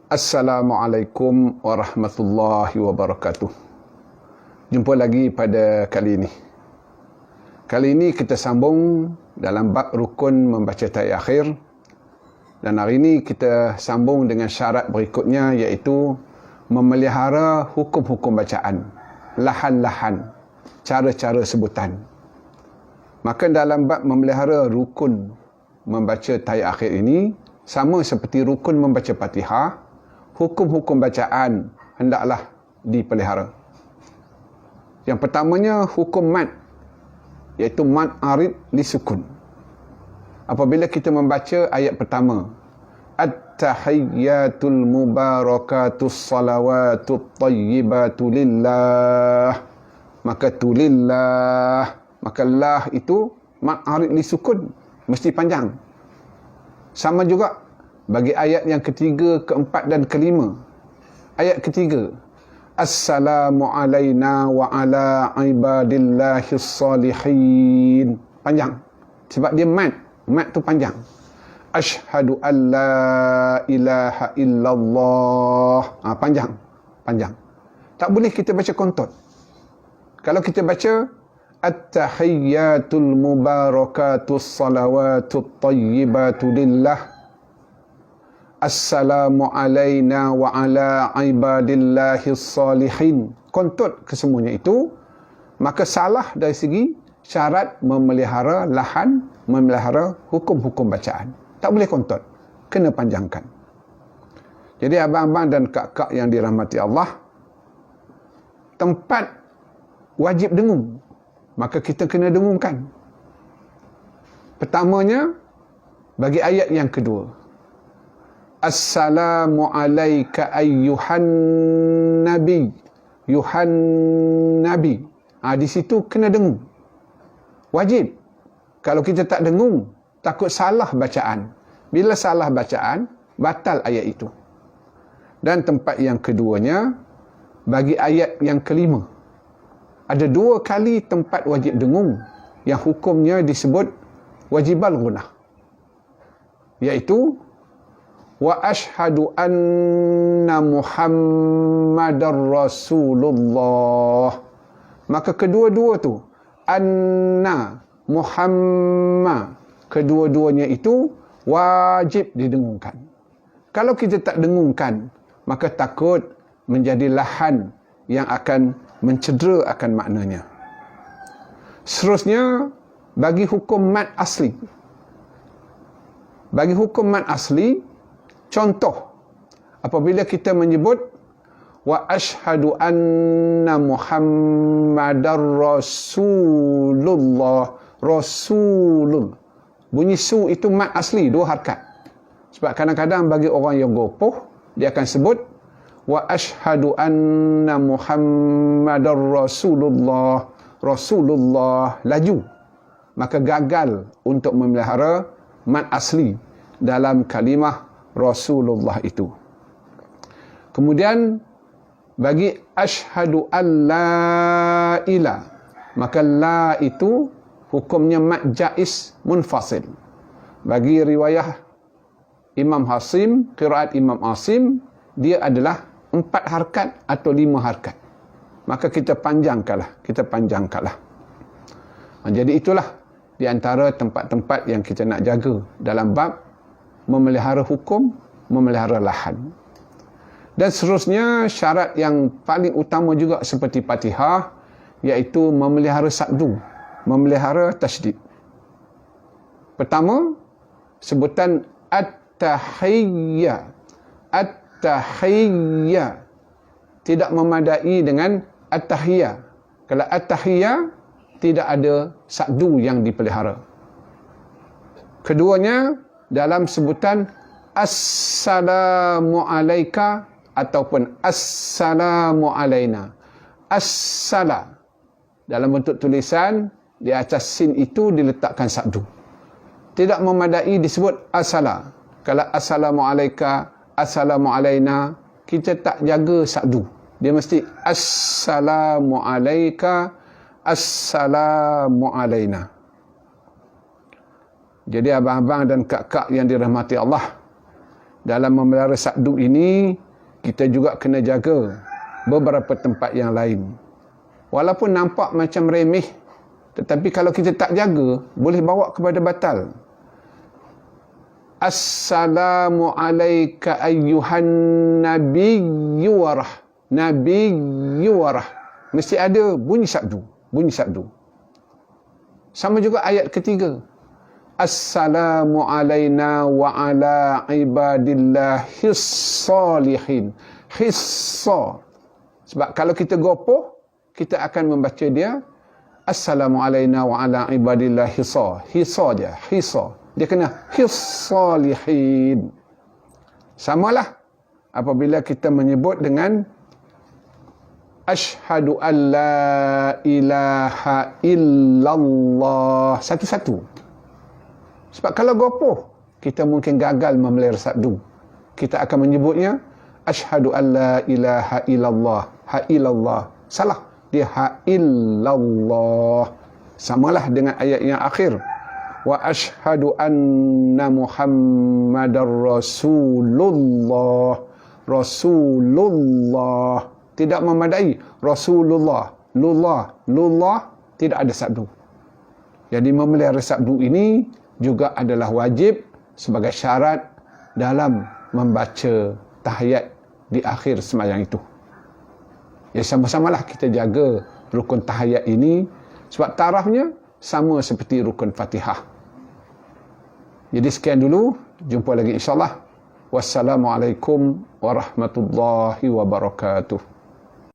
Assalamualaikum warahmatullahi wabarakatuh. Jumpa lagi pada kali ini. Kali ini kita sambung dalam bab rukun membaca tahiyat akhir. Dan hari ini kita sambung dengan syarat berikutnya, iaitu memelihara hukum-hukum bacaan, lahan-lahan, cara-cara sebutan. Maka dalam bab memelihara rukun membaca tahiyat akhir ini, sama seperti rukun membaca Fatihah, hukum-hukum bacaan hendaklah dipelihara. Yang pertamanya hukum mad, iaitu mad arid li sukun. Apabila kita membaca ayat pertama, At-tahiyyatul mubarakatus salawatut tayyibatu lillah, maka tulillah, maka lah itu mad arid li sukun, mesti panjang. Sama juga bagi ayat yang ketiga, keempat dan kelima. Ayat ketiga, Assalamu alayna wa ala ibadillahis salihin. Panjang. Sebab dia mad. Mad tu panjang. Ashhadu an la ilaha illallah. Panjang. Panjang. Tak boleh kita baca kontot. Kalau kita baca At-tahiyyatul mubarakatus salawatut tayyibatu lillah, Assalamu alayna wa ala ibadillahis salihin, kontut kesemuanya itu, maka salah dari segi syarat memelihara lahan, memelihara hukum-hukum bacaan. Tak boleh kontut, kena panjangkan. Jadi abang-abang dan kak-kak yang dirahmati Allah, tempat wajib dengung, maka kita kena dengungkan. Pertamanya, bagi ayat yang kedua, Assalamu alayka ayyuhan nabi. Yuhan nabi. Di situ kena dengung. Wajib. Kalau kita tak dengung, takut salah bacaan. Bila salah bacaan, batal ayat itu. Dan tempat yang keduanya, bagi ayat yang kelima, ada 2 kali tempat wajib dengung yang hukumnya disebut wajibal gunah, iaitu wa ashhadu anna Muhammadar Rasulullah. Maka kedua-dua tu, anna, Muhammad, kedua-duanya itu wajib didengungkan. Kalau kita tak dengungkan, maka takut menjadi lahan yang akan mencedera akan maknanya. Seterusnya, bagi hukum mad asli. Bagi hukum mad asli, contoh, apabila kita menyebut wa ashhadu anna Muhammadar Rasulullah, Rasulul, bunyi su itu mad asli, 2 harakat. Sebab kadang-kadang bagi orang yang gopoh, dia akan sebut wa ashhadu anna Muhammadar Rasulullah, Rasulullah, laju. Maka gagal untuk memelihara mad asli dalam kalimah Rasulullah itu. Kemudian bagi asyhadu an la ilah, maka la itu hukumnya mad jaiz munfasil. Bagi riwayah Imam Hasim, qiraat Imam Asim, dia adalah 4 harakat atau 5 harakat. Maka kita panjangkanlah, Jadi itulah di antara tempat-tempat yang kita nak jaga dalam bab memelihara hukum, memelihara lahan. Dan seterusnya, syarat yang paling utama juga seperti Fatihah, iaitu memelihara sabdu, memelihara tasydid. Pertama, sebutan at-tahiyya. At-tahiyya tidak memadai dengan at-tahiyya. Kalau at-tahiyya, tidak ada sabdu yang dipelihara. Keduanya, dalam sebutan Assalamu alayka ataupun Assalamu alayna. As-sala, dalam bentuk tulisan, di atas sin itu diletakkan sabdu. Tidak memadai disebut as-sala. Kalau Assalamu alayka, Assalamu alayna, kita tak jaga sabdu. Dia mesti Assalamu alayka, Assalamu alayna. Jadi abang-abang dan kak-kak yang dirahmati Allah, dalam memelihara sabdu ini, kita juga kena jaga beberapa tempat yang lain. Walaupun nampak macam remeh, tetapi kalau kita tak jaga, boleh bawa kepada batal. Assalamu alayka ayyuhan nabiyyu warah. Nabiyyu warah. Mesti ada bunyi sabdu. Bunyi sabdu. Sama juga ayat ketiga. Assalamu alayna wa ala ibadillahis salihin. Hissa. Sebab kalau kita gopoh, kita akan membaca dia Assalamu alayna wa ala ibadillahis hissa. Hissa dia. Hissa. Dia kena hissalihin. Samalah apabila kita menyebut dengan Asyhadu an la ilaha illallah. Satu-satu. Sebab kalau gopoh, kita mungkin gagal memelihara sabdu. Kita akan menyebutnya Asyhadu an la ilaha illallah. Ha illallah. Salah. Dia ha illallah. Samalah dengan ayat yang akhir. Wa asyhadu anna Muhammadar Rasulullah. Rasulullah. Tidak memadai. Rasulullah. Lullah tidak ada sabdu. Jadi memelihara sabdu ini juga adalah wajib sebagai syarat dalam membaca tahiyat di akhir sembahyang itu. Ya, sama-samalah kita jaga rukun tahiyat ini sebab tarafnya sama seperti rukun Fatihah. Jadi sekian dulu, jumpa lagi insya-Allah. Wassalamualaikum warahmatullahi wabarakatuh.